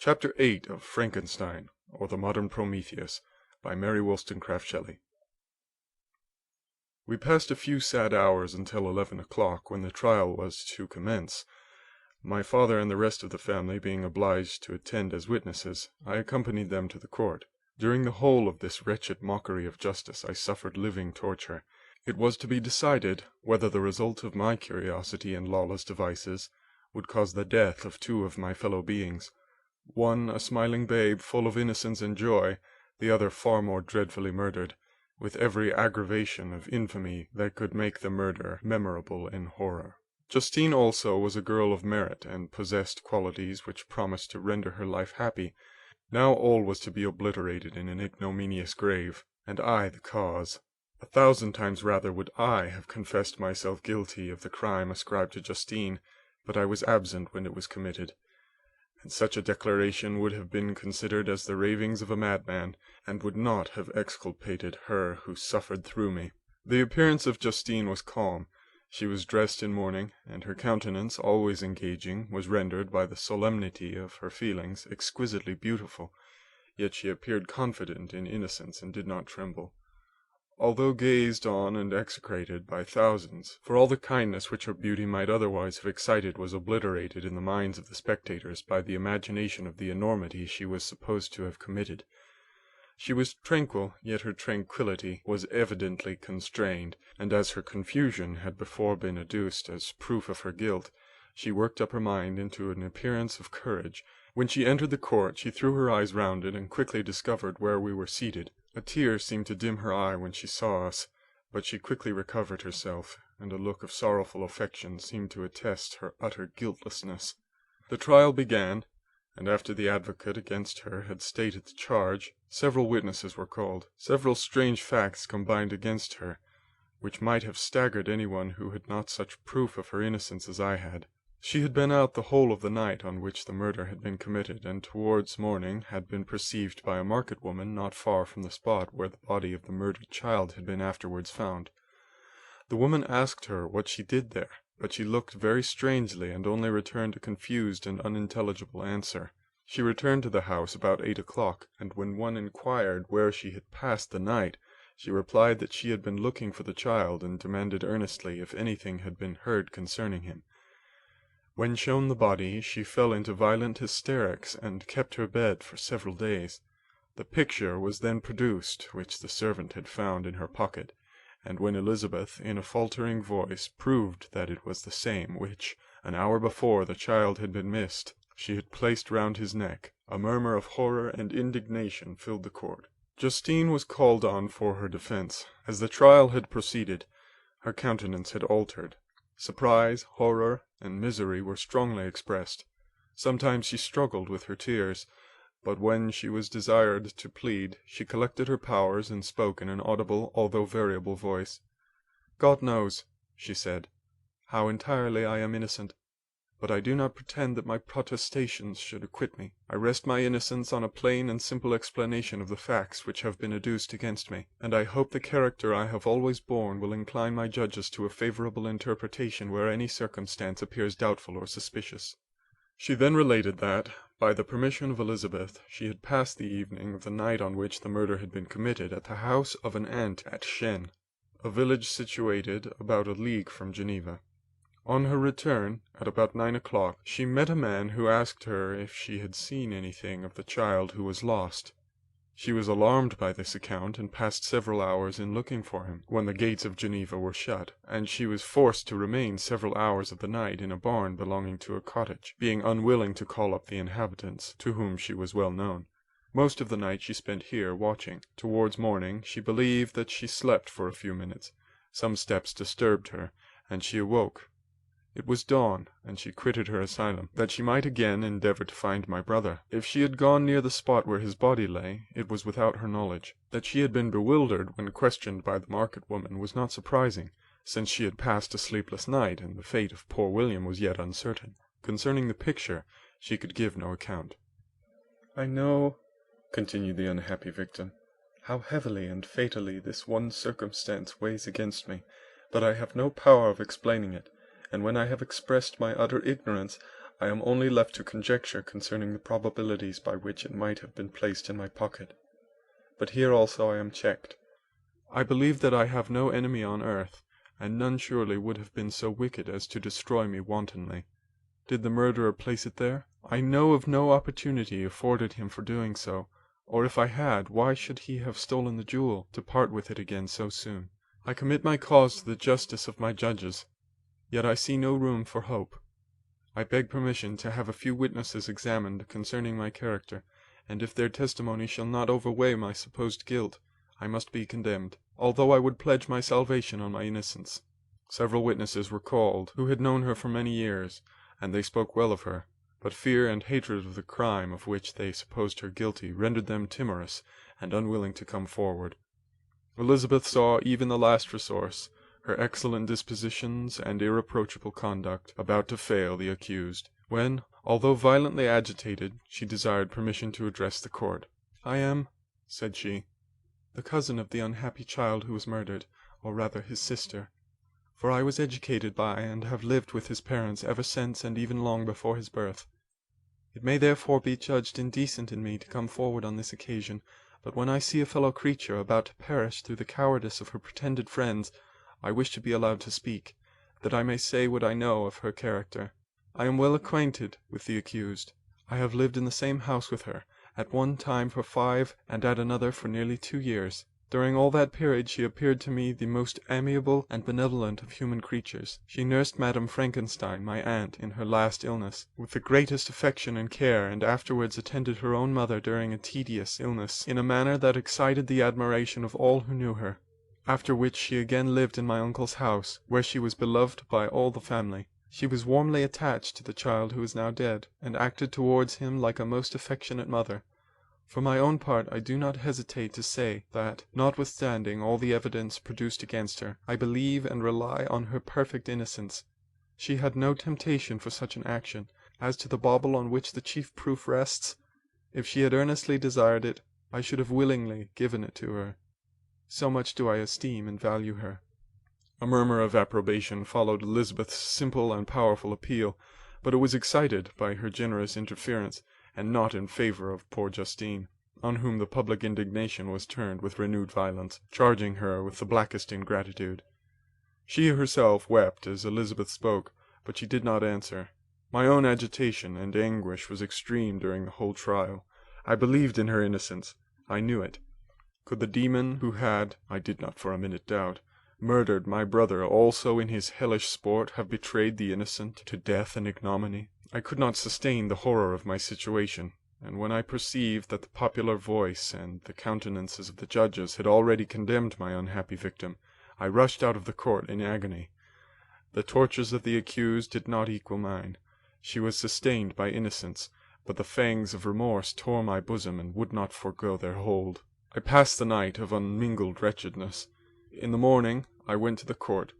Chapter 8 of Frankenstein, or the Modern Prometheus, by Mary Shelley. We passed a few sad hours until 11 o'clock, when the trial was to commence. My father and the rest of the family being obliged to attend as witnesses, I accompanied them to the court. During the whole of this wretched mockery of justice I suffered living torture. It was to be decided whether the result of my curiosity and lawless devices would cause the death of two of my fellow beings, one a smiling babe full of innocence and joy, the other far more dreadfully murdered, with every aggravation of infamy that could make the murder memorable in horror. Justine also was a girl of merit, and possessed qualities which promised to render her life happy. Now all was to be obliterated in an ignominious grave, and I the cause. 1,000 times rather would I have confessed myself guilty of the crime ascribed to Justine, but I was absent when it was committed, and such a declaration would have been considered as the ravings of a madman, and would not have exculpated her who suffered through me. The appearance of Justine was calm. She was dressed in mourning, and her countenance, always engaging, was rendered by the solemnity of her feelings exquisitely beautiful, yet she appeared confident in innocence and did not tremble. Although gazed on and execrated by thousands, for all the kindness which her beauty might otherwise have excited was obliterated in the minds of the spectators by the imagination of the enormity she was supposed to have committed. She was tranquil, yet her tranquillity was evidently constrained, and as her confusion had before been adduced as proof of her guilt, she worked up her mind into an appearance of courage. When she entered the court, she threw her eyes round it, and quickly discovered where we were seated. A tear seemed to dim her eye when she saw us, but she quickly recovered herself, and a look of sorrowful affection seemed to attest her utter guiltlessness. The trial began, and after the advocate against her had stated the charge, several witnesses were called. Several strange facts combined against her, which might have staggered anyone who had not such proof of her innocence as I had. She had been out the whole of the night on which the murder had been committed, and towards morning had been perceived by a market woman not far from the spot where the body of the murdered child had been afterwards found. The woman asked her what she did there, but she looked very strangely, and only returned a confused and unintelligible answer. She returned to the house about 8 o'clock, and when one inquired where she had passed the night, she replied that she had been looking for the child, and demanded earnestly if anything had been heard concerning him. When shown the body, she fell into violent hysterics, and kept her bed for several days. The picture was then produced, which the servant had found in her pocket, and when Elizabeth, in a faltering voice, proved that it was the same which, an hour before, the child had been missed, she had placed round his neck, a murmur of horror and indignation filled the court. Justine was called on for her defence. As the trial had proceeded, her countenance had altered. Surprise, horror, and misery were strongly expressed. Sometimes she struggled with her tears, but when she was desired to plead, she collected her powers and spoke in an audible, although variable voice. "God knows," she said, "how entirely I am innocent, but I do not pretend that my protestations should acquit me. I rest my innocence on a plain and simple explanation of the facts which have been adduced against me, and I hope the character I have always borne will incline my judges to a favourable interpretation where any circumstance appears doubtful or suspicious." She then related that, by the permission of Elizabeth, she had passed the evening of the night on which the murder had been committed at the house of an aunt at Chêne, a village situated about a league from Geneva. On her return, at about 9 o'clock, she met a man who asked her if she had seen anything of the child who was lost. She was alarmed by this account, and passed several hours in looking for him, when the gates of Geneva were shut, and she was forced to remain several hours of the night in a barn belonging to a cottage, being unwilling to call up the inhabitants, to whom she was well known. Most of the night she spent here, watching. Towards morning she believed that she slept for a few minutes. Some steps disturbed her, and she awoke. It was dawn, and she quitted her asylum, that she might again endeavour to find my brother. If she had gone near the spot where his body lay, it was without her knowledge. That she had been bewildered when questioned by the market woman was not surprising, since she had passed a sleepless night, and the fate of poor William was yet uncertain. Concerning the picture, she could give no account. "I know," continued the unhappy victim, "how heavily and fatally this one circumstance weighs against me, but I have no power of explaining it, and when I have expressed my utter ignorance, I am only left to conjecture concerning the probabilities by which it might have been placed in my pocket. But here also I am checked. I believe that I have no enemy on earth, and none surely would have been so wicked as to destroy me wantonly. Did the murderer place it there? I know of no opportunity afforded him for doing so, or if I had, why should he have stolen the jewel, to part with it again so soon? I commit my cause to the justice of my judges, yet I see no room for hope. I beg permission to have a few witnesses examined concerning my character, and if their testimony shall not overweigh my supposed guilt, I must be condemned, although I would pledge my salvation on my innocence. Several witnesses were called, who had known her for many years, and they spoke well of her, but fear and hatred of the crime of which they supposed her guilty rendered them timorous and unwilling to come forward. Elizabeth saw even the last resource, her excellent dispositions and irreproachable conduct, about to fail the accused, when, although violently agitated, she desired permission to address the court. "I am," said she, "the cousin of the unhappy child who was murdered, or rather his sister, for I was educated by and have lived with his parents ever since and even long before his birth. It may therefore be judged indecent in me to come forward on this occasion, but when I see a fellow creature about to perish through the cowardice of her pretended friends, I wish to be allowed to speak, that I may say what I know of her character. I am well acquainted with the accused. I have lived in the same house with her, at one time for 5 and at another for nearly 2 years. During all that period she appeared to me the most amiable and benevolent of human creatures. She nursed Madame Frankenstein, my aunt, in her last illness, with the greatest affection and care, and afterwards attended her own mother during a tedious illness, in a manner that excited the admiration of all who knew her. After which she again lived in my uncle's house, where she was beloved by all the family. She was warmly attached to the child who is now dead, and acted towards him like a most affectionate mother. For my own part, I do not hesitate to say that, notwithstanding all the evidence produced against her, I believe and rely on her perfect innocence. She had no temptation for such an action. As to the bauble on which the chief proof rests, if she had earnestly desired it, I should have willingly given it to her. So much do I esteem and value her." A murmur of approbation followed Elizabeth's simple and powerful appeal, but it was excited by her generous interference, and not in favour of poor Justine, on whom the public indignation was turned with renewed violence, charging her with the blackest ingratitude. She herself wept as Elizabeth spoke, but she did not answer. My own agitation and anguish was extreme during the whole trial. I believed in her innocence. I knew it. Could the demon who had, I did not for a minute doubt, murdered my brother also in his hellish sport have betrayed the innocent to death and ignominy? I could not sustain the horror of my situation, and when I perceived that the popular voice and the countenances of the judges had already condemned my unhappy victim, I rushed out of the court in agony. The tortures of the accused did not equal mine. She was sustained by innocence, but the fangs of remorse tore my bosom and would not forego their hold. I passed the night of unmingled wretchedness. In the morning I went to the court.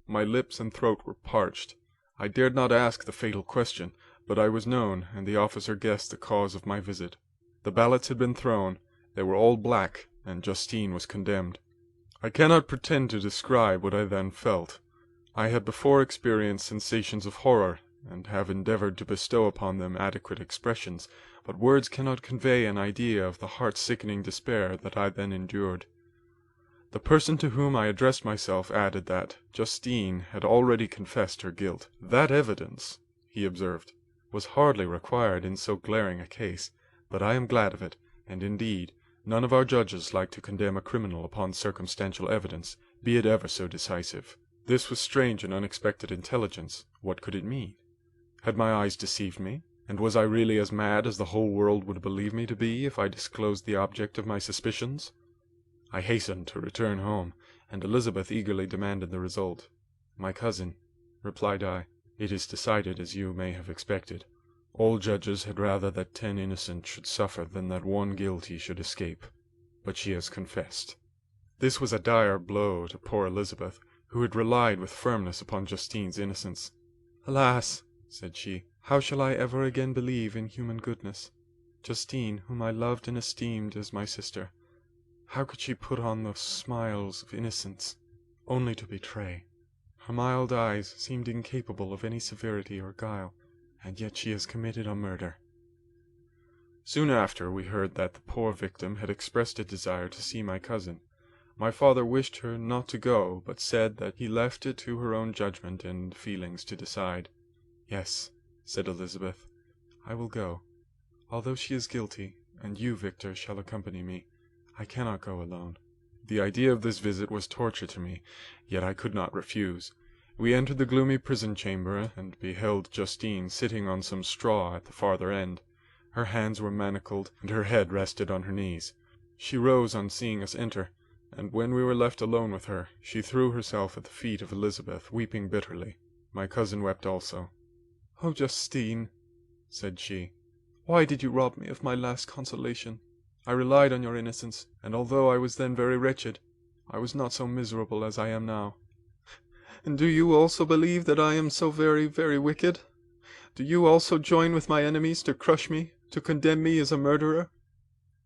My lips and throat were parched. I dared not ask the fatal question, but I was known, and the officer guessed the cause of my visit. The ballots had been thrown, they were all black, and Justine was condemned. I cannot pretend to describe what I then felt. I had before experienced sensations of horror, and have endeavoured to bestow upon them adequate expressions, but words cannot convey an idea of the heart-sickening despair that I then endured. The person to whom I addressed myself added that Justine had already confessed her guilt. "That evidence," he observed, "was hardly required in so glaring a case, but I am glad of it, and indeed none of our judges like to condemn a criminal upon circumstantial evidence, be it ever so decisive." This was strange and unexpected intelligence. What could it mean? Had my eyes deceived me, and was I really as mad as the whole world would believe me to be if I disclosed the object of my suspicions? I hastened to return home, and Elizabeth eagerly demanded the result. "My cousin," replied I, "it is decided as you may have expected. All judges had rather that 10 innocent should suffer than that 1 guilty should escape. But she has confessed." This was a dire blow to poor Elizabeth, who had relied with firmness upon Justine's innocence. "Alas!" said she, "how shall I ever again believe in human goodness? Justine, whom I loved and esteemed as my sister, how could she put on those smiles of innocence, only to betray? Her mild eyes seemed incapable of any severity or guile, and yet she has committed a murder." Soon after, we heard that the poor victim had expressed a desire to see my cousin. My father wished her not to go, but said that he left it to her own judgment and feelings to decide. "Yes," said Elizabeth, "I will go. Although she is guilty, and you, Victor, shall accompany me, I cannot go alone." The idea of this visit was torture to me, yet I could not refuse. We entered the gloomy prison chamber, and beheld Justine sitting on some straw at the farther end. Her hands were manacled, and her head rested on her knees. She rose on seeing us enter, and when we were left alone with her, she threw herself at the feet of Elizabeth, weeping bitterly. My cousin wept also. "Oh, Justine," said she, "why did you rob me of my last consolation? I relied on your innocence, and although I was then very wretched, I was not so miserable as I am now." "And do you also believe that I am so very, very wicked? Do you also join with my enemies to crush me, to condemn me as a murderer?"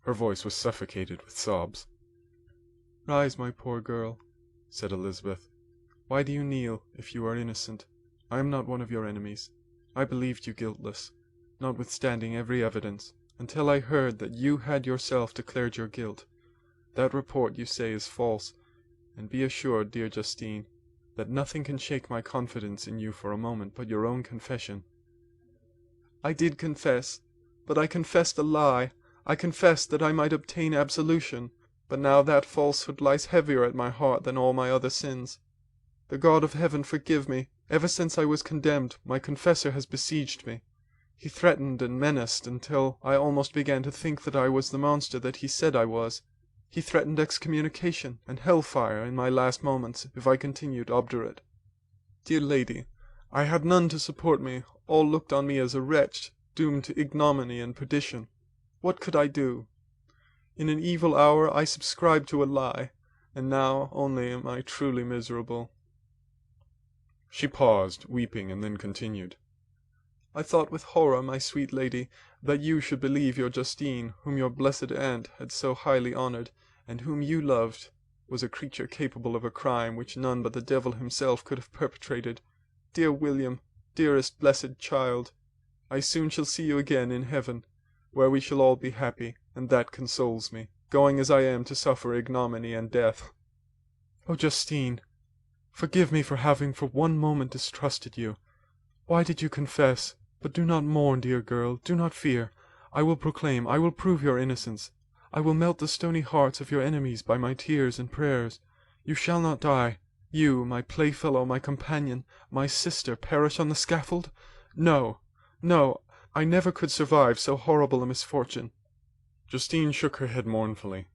Her voice was suffocated with sobs. "Rise, my poor girl," said Elizabeth. "Why do you kneel, if you are innocent? I am not one of your enemies. I believed you guiltless, notwithstanding every evidence, until I heard that you had yourself declared your guilt. That report, you say, is false, and be assured, dear Justine, that nothing can shake my confidence in you for a moment but your own confession." "I did confess, but I confessed a lie. I confessed that I might obtain absolution, but now that falsehood lies heavier at my heart than all my other sins. The God of heaven forgive me. Ever since I was condemned, my confessor has besieged me. He threatened and menaced until I almost began to think that I was the monster that he said I was. He threatened excommunication and hellfire in my last moments if I continued obdurate. Dear lady, I had none to support me. All looked on me as a wretch, doomed to ignominy and perdition. What could I do? In an evil hour I subscribed to a lie, and now only am I truly miserable." She paused, weeping, and then continued. "I thought with horror, my sweet lady, that you should believe your Justine, whom your blessed aunt had so highly honoured, and whom you loved, was a creature capable of a crime which none but the devil himself could have perpetrated. Dear William, dearest blessed child, I soon shall see you again in heaven, where we shall all be happy, and that consoles me, going as I am to suffer ignominy and death. Oh, Justine, forgive me for having for one moment distrusted you. Why did you confess? But do not mourn, dear girl, do not fear. I will proclaim, I will prove your innocence. I will melt the stony hearts of your enemies by my tears and prayers. You shall not die. You, my playfellow, my companion, my sister, perish on the scaffold? No, no, I never could survive so horrible a misfortune." Justine shook her head mournfully.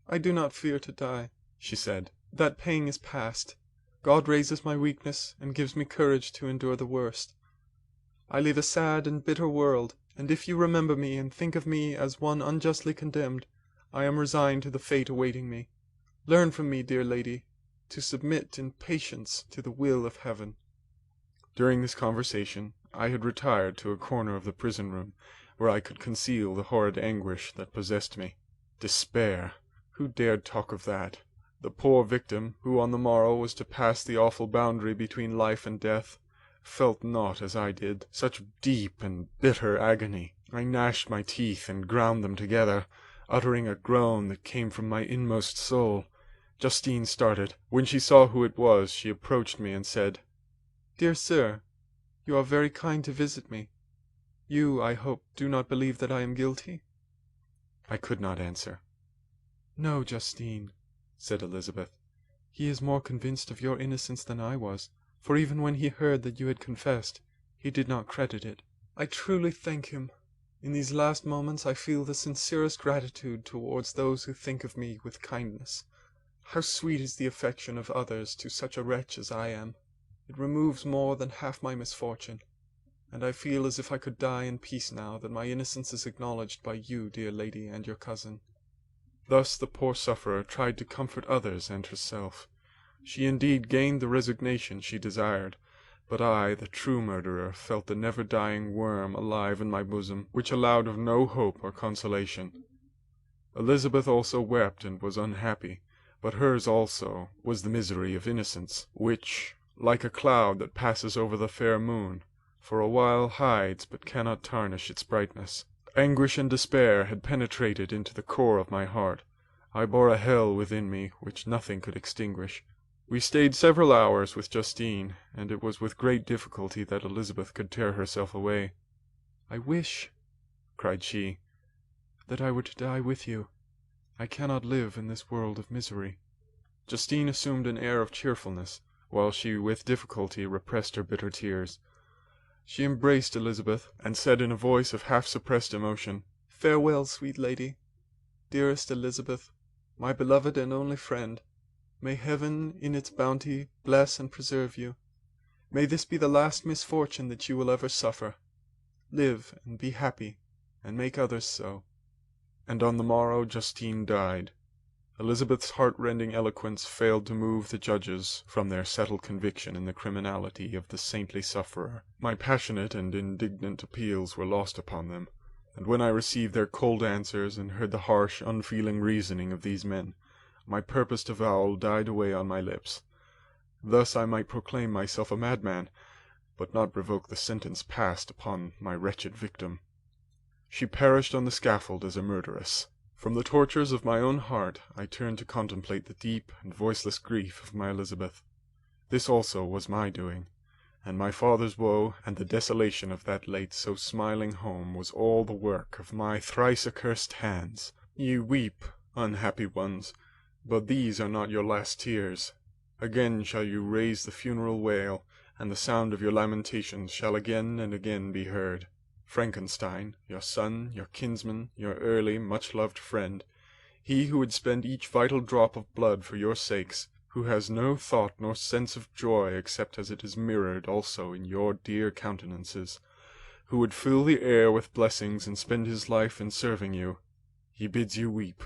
"I do not fear to die," she said. "That pain is past. God raises my weakness, and gives me courage to endure the worst. I live a sad and bitter world, and if you remember me and think of me as one unjustly condemned, I am resigned to the fate awaiting me. Learn from me, dear lady, to submit in patience to the will of heaven." During this conversation, I had retired to a corner of the prison room, where I could conceal the horrid anguish that possessed me. Despair! Who dared talk of that? The poor victim, who on the morrow was to pass the awful boundary between life and death, felt not, as I did, such deep and bitter agony. I gnashed my teeth and ground them together, uttering a groan that came from my inmost soul. Justine started. When she saw who it was, she approached me and said, "Dear sir, you are very kind to visit me. You, I hope, do not believe that I am guilty?" I could not answer. "No, Justine," said Elizabeth. "He is more convinced of your innocence than I was, for even when he heard that you had confessed, he did not credit it. I truly thank him. In these last moments I feel the sincerest gratitude towards those who think of me with kindness. How sweet is the affection of others to such a wretch as I am! It removes more than half my misfortune, and I feel as if I could die in peace now that my innocence is acknowledged by you, dear lady, and your cousin." Thus the poor sufferer tried to comfort others and herself. She indeed gained the resignation she desired, but I, the true murderer, felt the never-dying worm alive in my bosom, which allowed of no hope or consolation. Elizabeth also wept and was unhappy, but hers also was the misery of innocence, which, like a cloud that passes over the fair moon, for a while hides but cannot tarnish its brightness. Anguish and despair had penetrated into the core of my heart. I bore a hell within me which nothing could extinguish. We stayed several hours with Justine, and it was with great difficulty that Elizabeth could tear herself away. "I wish," cried she, "that I were to die with you. I cannot live in this world of misery." Justine assumed an air of cheerfulness, while she with difficulty repressed her bitter tears. She embraced Elizabeth, and said in a voice of half-suppressed emotion, "Farewell, sweet lady. Dearest Elizabeth, my beloved and only friend, may Heaven in its bounty bless and preserve you. May this be the last misfortune that you will ever suffer. Live and be happy, and make others so." And on the morrow Justine died. Elizabeth's heart-rending eloquence failed to move the judges from their settled conviction in the criminality of the saintly sufferer. My passionate and indignant appeals were lost upon them, and when I received their cold answers and heard the harsh, unfeeling reasoning of these men, my purposed avowal died away on my lips. Thus I might proclaim myself a madman, but not revoke the sentence passed upon my wretched victim. She perished on the scaffold as a murderess. From the tortures of my own heart I turned to contemplate the deep and voiceless grief of my Elizabeth. This also was my doing, and my father's woe and the desolation of that late so smiling home was all the work of my thrice accursed hands. You weep, unhappy ones, but these are not your last tears. Again shall you raise the funeral wail, and the sound of your lamentations shall again and again be heard. Frankenstein, your son, your kinsman, your early, much-loved friend, he who would spend each vital drop of blood for your sakes, who has no thought nor sense of joy except as it is mirrored also in your dear countenances, who would fill the air with blessings and spend his life in serving you, he bids you weep,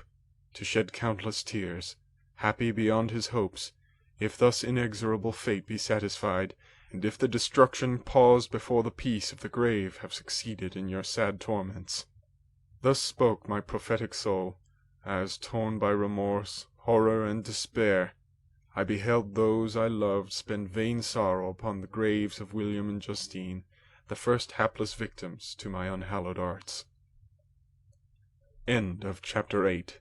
to shed countless tears, happy beyond his hopes, if thus inexorable fate be satisfied, and if the destruction paused before the peace of the grave have succeeded in your sad torments. Thus spoke my prophetic soul, as, torn by remorse, horror, and despair, I beheld those I loved spend vain sorrow upon the graves of William and Justine, the first hapless victims to my unhallowed arts. End of Chapter 8.